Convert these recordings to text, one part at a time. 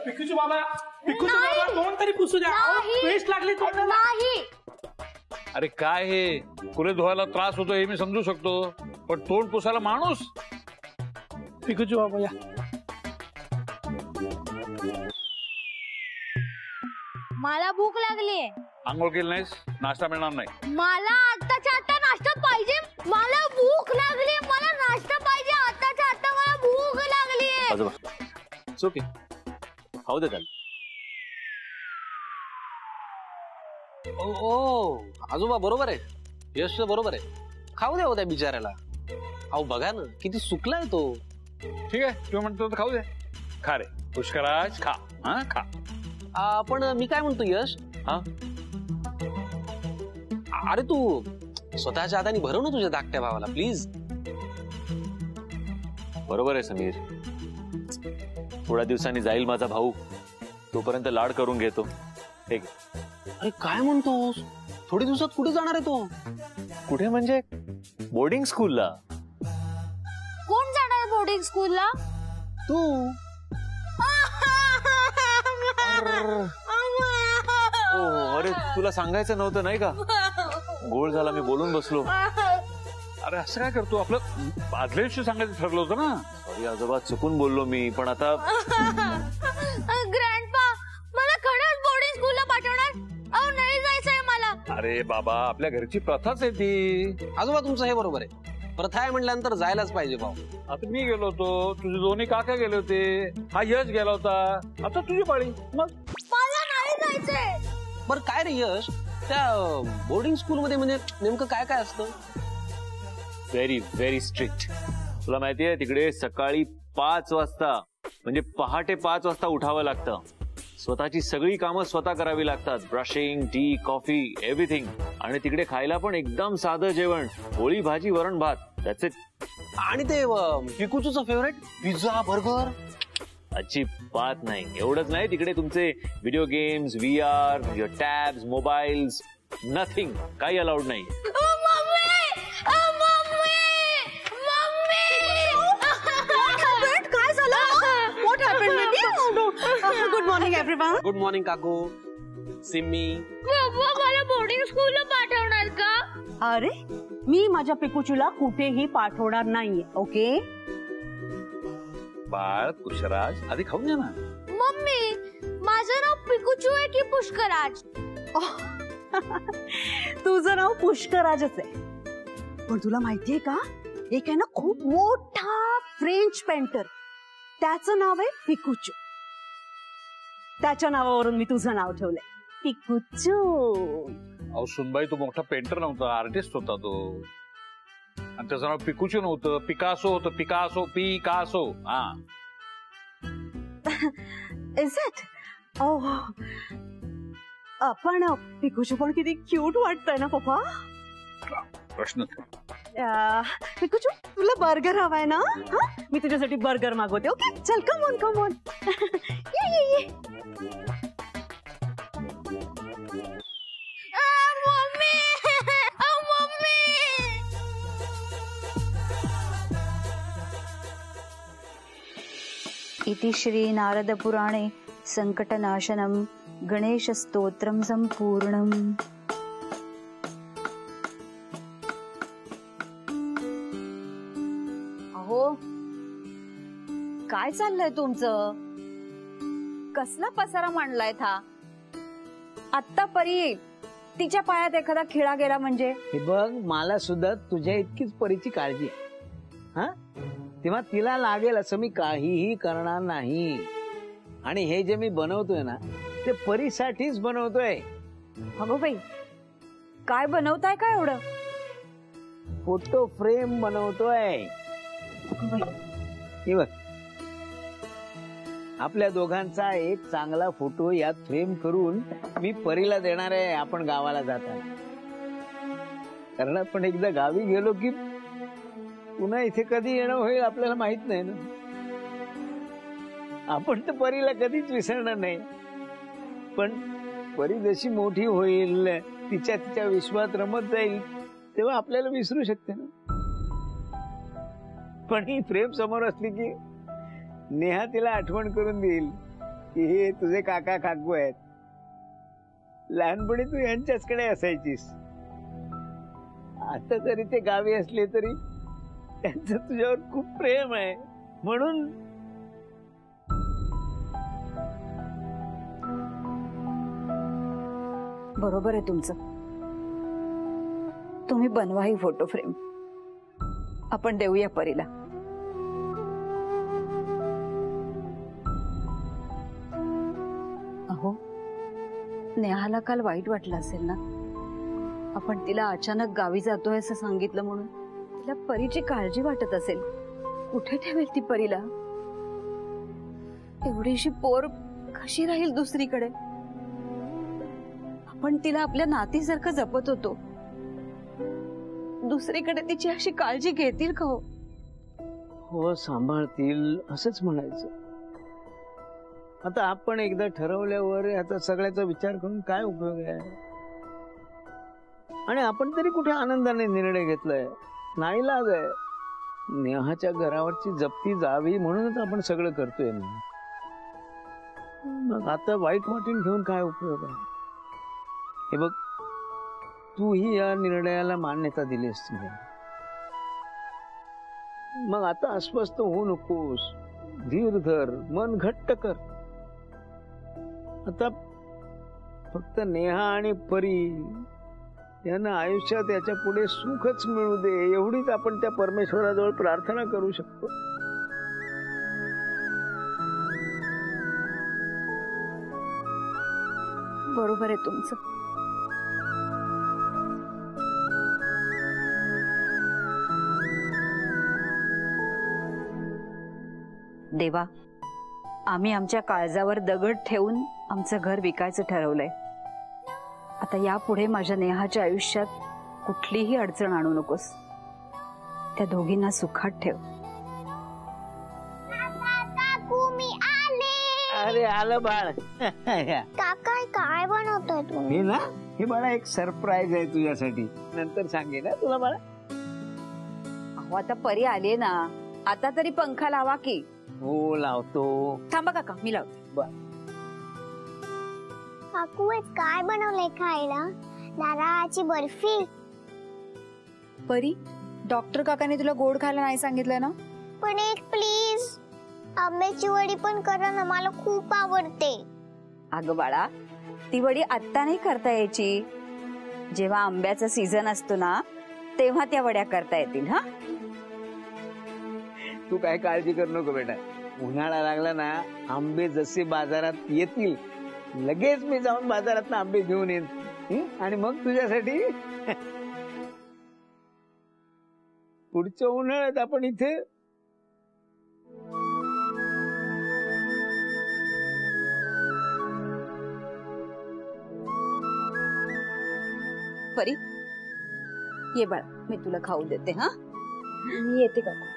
पिकूचे बाबा तोंड तरी पुसू द्या. पेस्ट लागली तोंडाला. अरे काय हे, कुरे धुवायला त्रास होतो हे मी समजू शकतो, पण तोंड पुसायला माणूस. पिकूचे बाबा या. मला भूक लागलीये. आंघोळ केली नाहीस, नाश्ता मिळणार नाही. मला आत्ताच्या आता नाश्ता पाहिजे. मला भूक लागली, मला नाश्ता पाहिजे आत्ताच्या आता. मला भूक लागलीये. आजोबा ओके, खाऊ दे त्याला. ओ आजोबा बरोबर आहे, यश बरोबर आहे. खाऊ द्या त्या बिचाऱ्याला. अहो बघा ना किती सुकलाय तो. ठीक आहे, तू म्हणतो तर खाऊ दे. खा रे पुष्कराज, खा. हा खा. पण मी काय म्हणतो यश, हा अरे तू स्वतःच्या हाताने भरव ना तुझ्या धाकट्या भावाला प्लीज. बरोबर आहे समीर, थोड्या दिवसांनी जाईल माझा भाऊ, तोपर्यंत लाड करून घेतो. ठीक आहे. अरे काय म्हणतोस, थोड्या दिवसात कुठे जाणार आहे तो? कुठे म्हणजे बोर्डिंग स्कूलला. कोण जाणार बोर्डिंग स्कूलला? तू. अरे तुला सांगायचं नव्हतं नाही का? गोळ झाला, मी बोलून बसलो. अरे असं काय करतो, आपलं आदल्या दिवशी सांगायचं ठरलं होतं ना. सॉरी आजोबा, चुकून बोललो मी, पण आता ग्रँडपा मला खरंच बोर्डिंग स्कूलला पाठवणार? अहो नाही जायचंय मला. अरे बाबा, आपल्या घरची प्रथाच आहे ती. आजोबा तुमचं हे बरोबर आहे, प्रथा आहे म्हटल्यानंतर जायलाच पाहिजे भाऊ. आता मी गेलो होतो, तुझे दोन्ही काका गेले होते, हा यश गेला होता, आता तुझी पाळी. मग मला नाही जायचंय. बरं काय रे यश, त्या बोर्डिंग स्कूल मध्ये म्हणजे नेमकं काय काय असतं? Very very strict. तुला माहितीये तिकडे सकाळी 5 वाजता म्हणजे पहाटे 5 वाजता उठावं लागतं. स्वतःची सगळी कामं स्वतः करावी लागतात. Brushing, T, coffee, everything. आणि तिकडे खायला पण एकदम साधं जेवण, पोळी भाजी वरण भात, दॅट्स इट. आणि ते पिकूचूचं फेवरेट पिझ्झा बर्गर? अजिबात नाही. एवढंच नाही, तिकडे तुमचे video games, VR, tabs, mobiles, nothing, काही अलाउड नाही. Good morning everyone. Good morning काकू. सिम्मी. बाबा मला बोर्डिंग स्कूलला पाठवणार का? अरे मी माझ्या पिकूचूला कुठेही पाठवणार नाहीये. ओके बाळ पुष्कराज, आधी खाऊन घ्या ना. मम्मी माझं नाव पिकूचू आहे की पुष्कराज? तुझं नाव पुष्कराजच आहे, पण तुला माहितीये का, एक आहे ना खूप मोठा फ्रेंच पेंटर, त्याचं नाव आहे पिकूचू. त्याच्या नावावरून मी तुझं नाव ठेवलंय पिकूचू. अहो सुनबाई, तो मोठा पेंटर नव्हता, आर्टिस्ट होता तो. आणि त्याचं नाव पिकूचू नव्हतं, पिकासो होतं. पिकासो. हा. Is it? ओह, पण पिकूचू पण किती क्यूट वाटतंय ना पप्पा. प्रश्न पिकूचू तुला बर्गर हवाय ना? मी तुझ्यासाठी बर्गर मागवते. ओके चल, कम ऑन. ये. इति श्री नारद पुराणे संकटनाशनम गणेश स्तोत्रम संपूर्णम. अहो काय चाललंय तुमचं? कसला पसारा मांडलाय था? आत्ता परी तिच्या पायात एखादा खिळा गेला म्हणजे? हे बघ, मला सुद्धा तुझ्या इतकीच परीची काळजी आहे. हा, तेव्हा तिला लागेल असं मी काहीही करणार नाही. आणि हे जे मी बनवतोय ना, ते परीसाठीच बनवतोय. अगो बाई, काय बनवताय का एवढं? फोटो फ्रेम बनवतोय. हे बघ, आपल्या दोघांचा एक चांगला फोटो यात फ्रेम करून मी परीला देणार आहे आपण गावाला जाताना. कारण आपण एकदा गावी गेलो की पुन्हा इथे कधी येणं होईल आपल्याला माहित नाही ना. आपण तर परीला कधीच विसरणार नाही, पण परी जशी मोठी होईल, तिच्या विश्वात रमत जाईल, तेव्हा आपल्याला विसरू शकते ना. पण ही फ्रेम समोर असली की नेहा तिला आठवण करून देईल की हे तुझे काका काकू आहेत. लहानपणी तू यांच्याचकडे असायचीस. आता जरी ते गावी असले तरी त्यांचं तुझ्यावर खूप प्रेम आहे. म्हणून बरोबर आहे तुमचं. तुम्ही बनवा ही फोटो फ्रेम, आपण देऊया परीला. अहो, नेहाला काल वाईट वाटलं असेल ना, आपण तिला अचानक गावी जातोय असं सांगितलं म्हणून. तिला परीची काळजी वाटत असेल. कुठे ठेवेल ती परीला? एवढीशी पोर कशी राहील दुसरीकडे? आपण तिला आपल्या नातीसारखं जपत होतो. दुसरीकडे तिची अशी काळजी घेतील का? हो, सांभाळतील असंच म्हणायचं. आता आपण एकदा ठरवल्यावर आता सगळ्याचा विचार करून काय उपयोग आहे? आणि आपण तरी कुठे आनंदाने निर्णय घेतलाय? नाईलाज आहे. नेहाच्या घरावरची जप्ती जावी म्हणूनच आपण सगळं करतोय ना. मग आता वाईट वाटून घेऊन काय उपयोग आहे? हे बघ, तूही या निर्णयाला मान्यता दिलीस. मग आता अस्वस्थ होऊ नकोस. धीर धर, मन घट्ट कर. आता फक्त नेहा आणि परी यांना आयुष्यात याच्या पुढे सुखच मिळू दे, एवढीच आपण त्या परमेश्वराजवळ प्रार्थना करू शकतो. बरोबर आहे तुमचं. देवा, आम्ही आमच्या काळजावर दगड ठेवून आमचं घर विकायचं ठरवलंय. आता यापुढे माझ्या नेहाच्या आयुष्यात कुठलीही अडचण आणू नकोस. त्या दोघींना सुखात ठेव. काकू, मी आले. अरे आलं बाळ. काका, काय बनवतोय तुम्ही? हे ना, हे बाळा एक सरप्राईज आहे तुझ्यासाठी. नंतर सांगेन ना तुला बाळा. अहो, आता परी आली ना, आता तरी पंखा लावा की. हो, लावतो. थांबा काका, मी लावते. काकू, आज काय बनवलंय खायला? नारळाची बर्फी. परी, डॉक्टर काकाने तुला गोड खायला नाही सांगितलंय ना? पण एक प्लीज, आंब्याची वडी पण करा ना, मला खूप आवडते. अगं बाळा, ती वडी आत्ता नाही करता यायची. जेव्हा आंब्याचा सीझन असतो ना, तेव्हा त्या वड्या करता येतील. हा, तू काय काळजी करू नको बेटा. उन्हाळा लागला ना, आंबे जसे बाजारात येतील लगेच मी जाऊन बाजारात आंबे घेऊन येईन. आणि मग तुझ्यासाठी पुढच्या उन्हाळ्यात आपण इथे परी ये बाळा, मी तुला खाऊ देते. हा, मी येते काकू.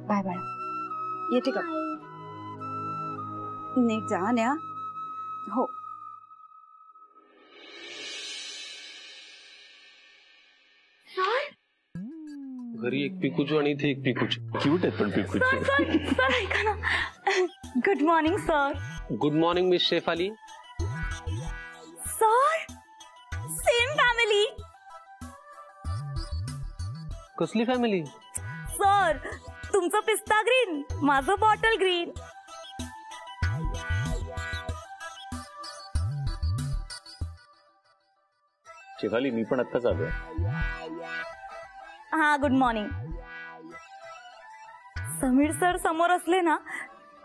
बाय बाळा, येते का? नीट जा न्या. हो. घरी एक पिकूचू आणि इथे एक पिकूचू. क्यूट आहेत पण पिकूचे. सर ऐका ना. Good morning sir. Good morning miss Shefali. Sir, same family. कसली फॅमिली? सर, तुमचं पिस्ता ग्रीन, माझं बॉटल ग्रीन. शेफाली, मी पण आत्ताच आलोय. हा, गुड मॉर्निंग. समीर सर समोर असले ना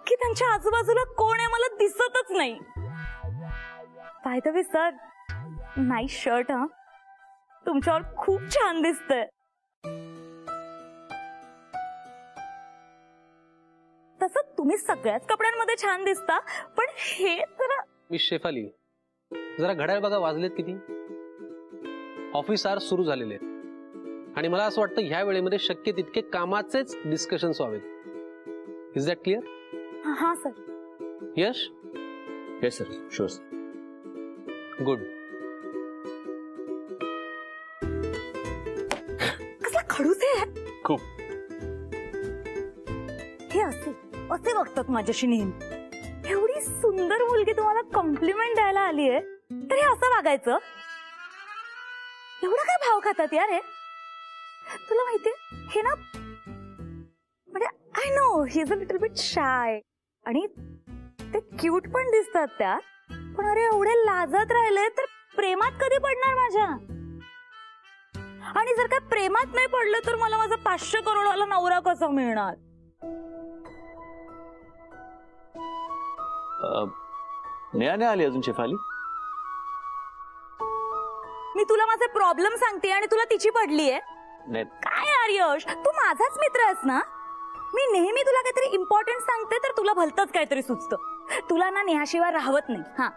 की त्यांच्या आजूबाजूला कोण आहे मला दिसतच नाही. By the way sir, nice shirt. हा, तुमच्यावर खूप छान दिसतंय. तसं तुम्ही सगळ्याच कपड्यांमध्ये छान दिसता, पण हे जरा. मिस शेफाली, जरा घड्याळ बघा, वाजलेत किती. ऑफिस आवर्स सुरू झालेले आहेत आणि मला असं वाटतं ह्या वेळेमध्ये शक्य तितके कामाचेच डिस्कशन्स व्हावेत. Is that clear? हा sir. Yash? Yes sir, sure. Good. कसला खडूस आहे खूप. हे. असे असे वागतात माझ्याशी नेहमी. एवढी सुंदर मुलगी तुम्हाला कॉम्प्लिमेंट द्यायला आली आहे तरी असं वागायचं? एवढा काय भाव खातात यार हे? तुला माहितीये हे ना, म्हणजे I know he is a little bit shy आणि ते क्यूट पण दिसतात त्या, पण अरे एवढे लाजत राहिले तर प्रेमात कधी पडणार माझ्या? आणि जर काय प्रेमात नाही पडलं तर मला माझा 500 करोडवाला नवरा कसा मिळणार? नेहा नाही आली अजून शेफाली? मी तुला माझे प्रॉब्लेम सांगते आणि तुला तिची पडलीये? काय यार यश, तू माझाच मित्र आहेस ना. मी नेहमी तुला काहीतरी इम्पॉर्टंट सांगते तर तुला भलतंच काहीतरी सुचतं. तुला ना नेहाशिवाय राहवत नाही. हा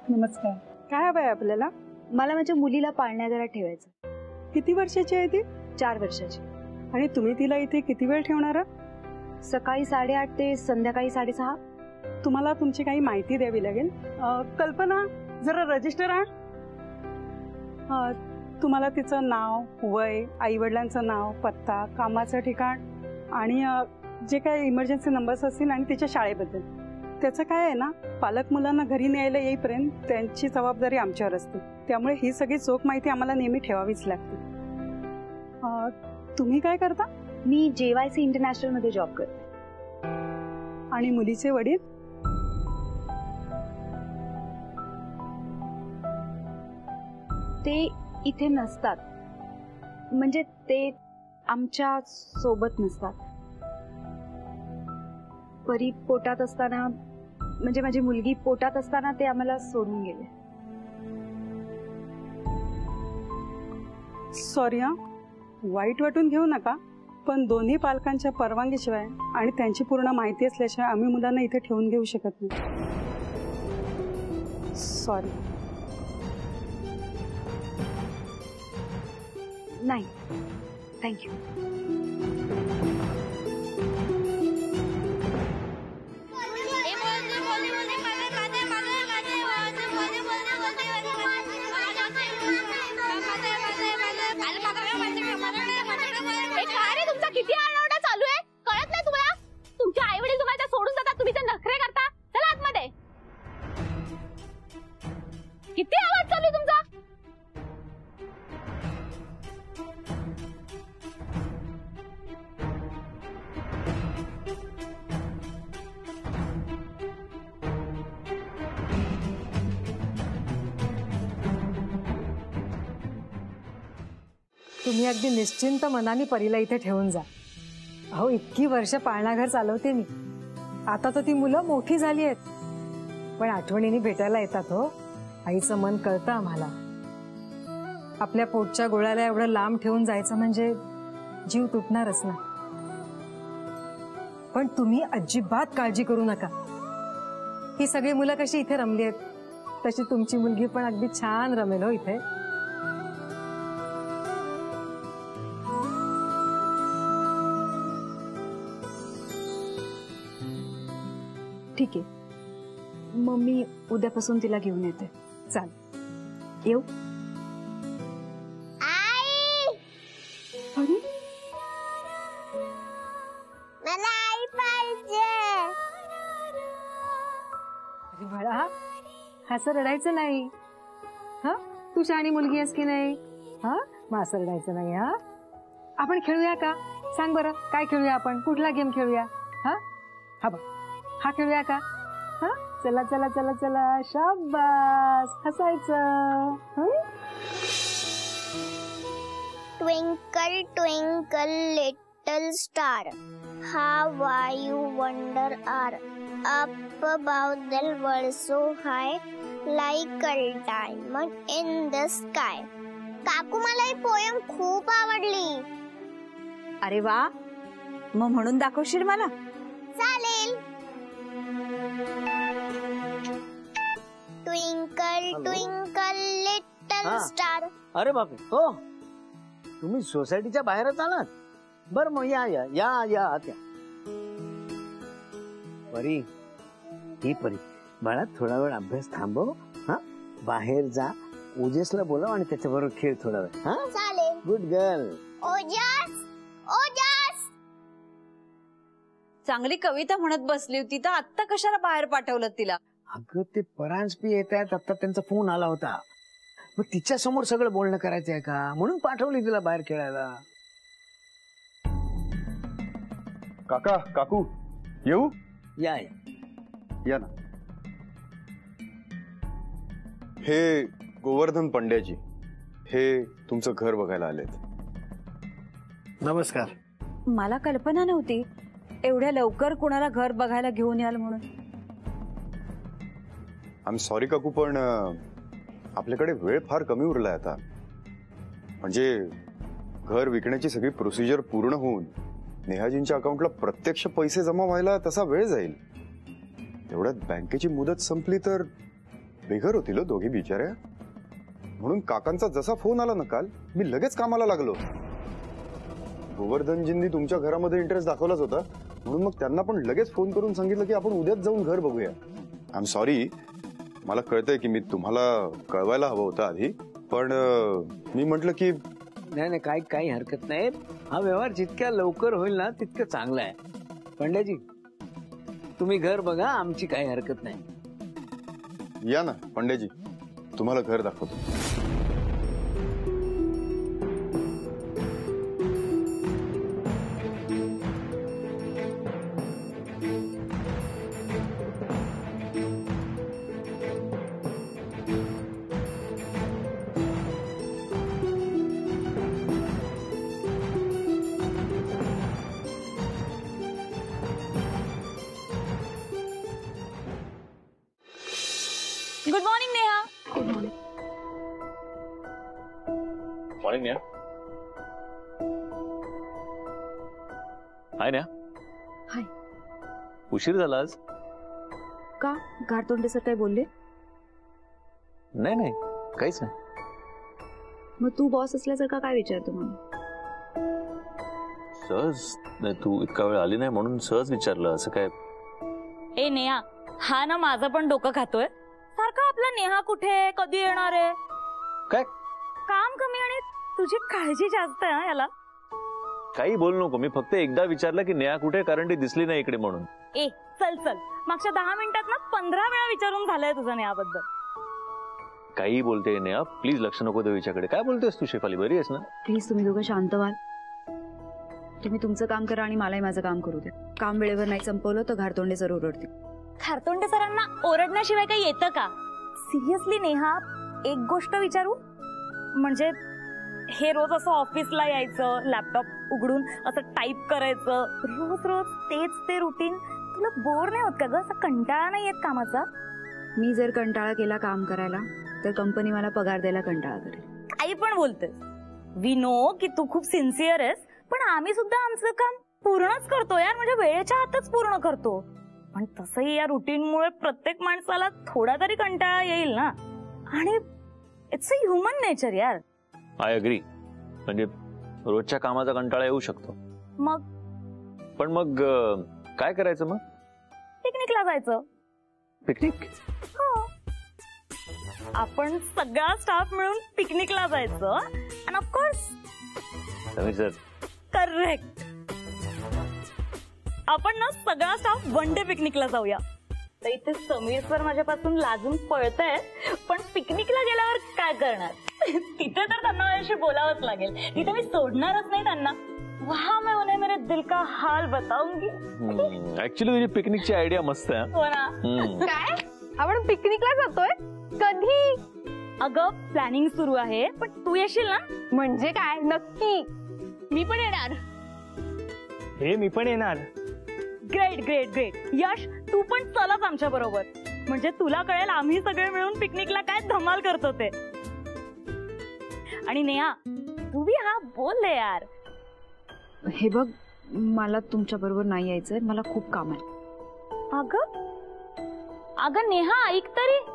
नमस्कार. काय हवंय आपल्याला? मला माझ्या मुलीला पाळण्याघरात ठेवायचं. किती वर्षाची आहे ती? 4 वर्षाची. आणि तुम्ही तिला इथे किती वेळ ठेवणार? सकाळी 8:30 ते संध्याकाळी 6:30. तुम्हाला तुमची काही माहिती द्यावी लागेल. कल्पना, जरा रजिस्टर आण. तुम्हाला तिचं नाव, वय, आई वडिलांचं नाव, पत्ता, कामाचं ठिकाण आणि जे काही इमर्जन्सी नंबर्स असतील आणि तिच्या शाळेबद्दल. त्याचं काय आहे ना, पालक मुलांना घरी न्यायला येईपर्यंत त्यांची जबाबदारी आमच्यावर असते. त्यामुळे ही सगळी चोख माहिती आम्हाला नेहमी ठेवावीच लागते. तुम्ही काय करता? मी JYC इंटरनॅशनल मध्ये जॉब करते. आणि मुलीचे वडील? ते इथे नसतात. म्हणजे ते आमच्या सोबत नसतात. परी पोटात असताना, म्हणजे माझी मुलगी पोटात असताना ते आम्हाला सोडून गेले. सॉरी हा, वाईट वाटून घेऊ नका, पण दोन्ही पालकांच्या परवानगीशिवाय आणि त्यांची पूर्ण माहिती असल्याशिवाय आम्ही मुलांना इथे ठेवून घेऊ शकत नाही. सॉरी. नाही, थँक्यू. किती आरडाओरडा चालू आहे, कळत नाही तुम्हाला? तुमचे आई वडील तुम्हाला सोडून जातात, तुम्ही ते नखरे करता. चला आतमध्ये. किती आवाज चालू आहे तुमचा? तुम्ही अगदी निश्चिंत मनाने परीला इथे ठेवून जा. अहो, इतकी वर्ष पाळणाघर चालवते मी. आता तर ती मुलं मोठी झाली आहेत, पण आठवणीने भेटायला येतात. हो, आईचं मन कळतं आम्हाला. आपल्या पोटच्या गोळ्याला एवढं लांब ठेवून जायचं म्हणजे जीव तुटणारच ना. पण तुम्ही अजिबात काळजी करू नका. ही सगळी मुलं कशी इथे रमली आहेत, तशी तुमची मुलगी पण अगदी छान रमेल हो इथे. ठीक आहे, मग मी उद्यापासून तिला घेऊन येते. चाल, येऊ? आई, मला आई पाहिजे. अरे बाळा, असं रडायचं नाही. हा, तू शहाणी मुलगी आहेस की नाही? हा, मग असं रडायचं नाही. हा, आपण खेळूया का? सांग बरं, काय खेळूया आपण? कुठला गेम खेळूया? हा हा बघ, हा खेळूया का? हा, चला चला चला चला, शाबास, हसायचं. Twinkle twinkle little star, how you wonder are up above the world so high, like a diamond in the sky. काकू मला ही पोयम खूप आवडली. अरे वा, मग म्हणून दाखवशील मला? चालेल. Twinkle twinkle little star. अरे बापरे, हो तुम्ही सोसायटीच्या बाहेरच आलात? बर मग या या या या आत्या. परी, ही परी बाळा, थोडा वेळ अभ्यास थांबव. हा, बाहेर जा, ओजसला बोलाव आणि त्याच्याबरोबर खेळ थोडा वेळ. हा चालेल. Good girl. ओजस ओजस. चांगली कविता म्हणत बसली होती तर आत्ता कशाला बाहेर पाठवलं तिला? अगं ते परांजपी येत आहेत, आता त्यांचा फोन आला होता. मग तिच्या समोर सगळं बोलणं करायचं आहे का, म्हणून पाठवली तिला बाहेर खेळायला. काका काकू येऊ? या या ना. हे गोवर्धन पंड्याजी, हे तुमचं घर बघायला आलेत. नमस्कार. मला कल्पना नव्हती एवढ्या लवकर कुणाला घर बघायला घेऊन याल म्हणून. आय एम सॉरी काकू, पण आपल्याकडे वेळ फार कमी उरलाय आता. म्हणजे घर विकण्याची सगळी प्रोसिजर पूर्ण होऊन नेहाजींच्या अकाउंटला प्रत्यक्ष पैसे जमा व्हायला तसा वेळ जाईल. तेवढ्यात बँकेची मुदत संपली तर बेघर होतील दोघी बिचाऱ्या. म्हणून काकांचा जसा फोन आला ना काल, मी लगेच कामाला लागलो. गोवर्धनजींनी तुमच्या घरामध्ये इंटरेस्ट दाखवलाच होता, म्हणून मग त्यांना पण लगेच फोन करून सांगितलं की आपण उद्याच जाऊन घर बघूया. आय एम सॉरी, मला कळतंय की मी तुम्हाला कळवायला हवं होतं आधी, पण मी म्हटलं की नाही नाही, काही हरकत नाही. हा व्यवहार जितक्या लवकर होईल ना तितकं चांगलं आहे. पंड्याजी, तुम्ही घर बघा, आमची काही हरकत नाही. या ना पंड्याजी, तुम्हाला घर दाखवतो. Good morning Neha. Morning Neha. Hi Neha. Hi. उशीर झाला आज? का गारतोंडे सर काय बोलले? नाही नाही, काहीच नाही. मग तू बॉस असल्यासारखा काय विचारतो मला? सहज नाही, तू इतका वेळ आली नाही म्हणून सहज विचारलं. असं काय? ए नेहा, हा ना माझं पण डोकं खातोय सारखा. आपला नेहा कुठे, कधी येणार आहे? काय काम कमी आणि तुझी काळजी जास्त आहे याला. काही बोलू नको. मी फक्त एकदा विचारलं की नेहा कुठे, कारण ती दिसली नाही इकडे म्हणून. ए चल चल, मागच्या 10 मिनिटात ना 15 वेळा विचारून झालंय तुझं नेहाबद्दल. काही बोलते नेहा, प्लीज लक्ष नको देऊ हिच्याकडे. काय बोलतेस तू शेफाली, बरी आहेस ना? प्लीज तुम्ही दोघं शांत व्हाल. तुम्ही तुमचं काम करा आणि मलाही माझं काम करू द्या. काम वेळेवर नाही संपवलं तर घारतोंडे सर ओरडतील. घारतोंडे सरांना ओरडण्याशिवाय काही येतं का? सिरियसली नेहा, एक गोष्ट विचारू? म्हणजे हे रोज असं ऑफिसला यायचं, लॅपटॉप उघडून असं टाईप करायचं, रोज रोज तेच ते रुटीन, तुला बोर नाही होत का ग? असा कंटाळा नाही येत कामाचा? मी जर कंटाळा केला काम करायला तर कंपनी मला पगार द्यायला कंटाळा करेल. काही पण बोलतेस. वी नो की तू खूप सिन्सिअर आहेस, पण आम्ही सुद्धा आमचं काम पूर्णच करतो यार, म्हणजे वेळेच्या आतच पूर्ण करतो. पण तसंही या रुटीनमुळे प्रत्येक माणसाला थोडा तरी कंटाळा येईल ना. आणि इट्स अ ह्युमन नेचर यार. I agree. म्हणजे रोजच्या कामाचा कंटाळा येऊ शकतो. पण मग काय करायचं? मग पिकनिकला जायचं. पिकनिक? हो, आपण सगळा स्टाफ मिळून पिकनिकला जायचं. आणि ऑफकोर्स सर करेक्ट, आपण ना सगळा स्टाफ वन डे पिकनिकला जाऊया. तर इथे समीर सर माझ्यापासून लाजून पळताय, पण पिकनिकला गेल्यावर काय करणार? तिथे तर त्यांना माझ्याशी बोलावंच लागेल. तिथे मी सोडणारच नाही त्यांना. वहां मैं उन्हें मेरे दिल का हाल बताऊंगी. ऍक्च्युली तुझी पिकनिकची आयडिया मस्त आहे. हो ना. काय आपण पिकनिकला जातोय? कधी? अगं प्लॅनिंग सुरू आहे, पण तू येशील ना? म्हणजे काय नक्की? मी पण येणार. हे मी पण येणार. Great great great. यश, तू पण चलाच आमच्या बरोबर. म्हणजे तुला कळेल आम्ही सगळे मिळून पिकनिकला काय धमाल करतो ते. आणि नेहा तू भी हा बोल ले यार. हे बघ, मला तुमच्या बरोबर नाही यायचंय, मला खूप काम आहे. अगं अगं नेहा ऐक तरी.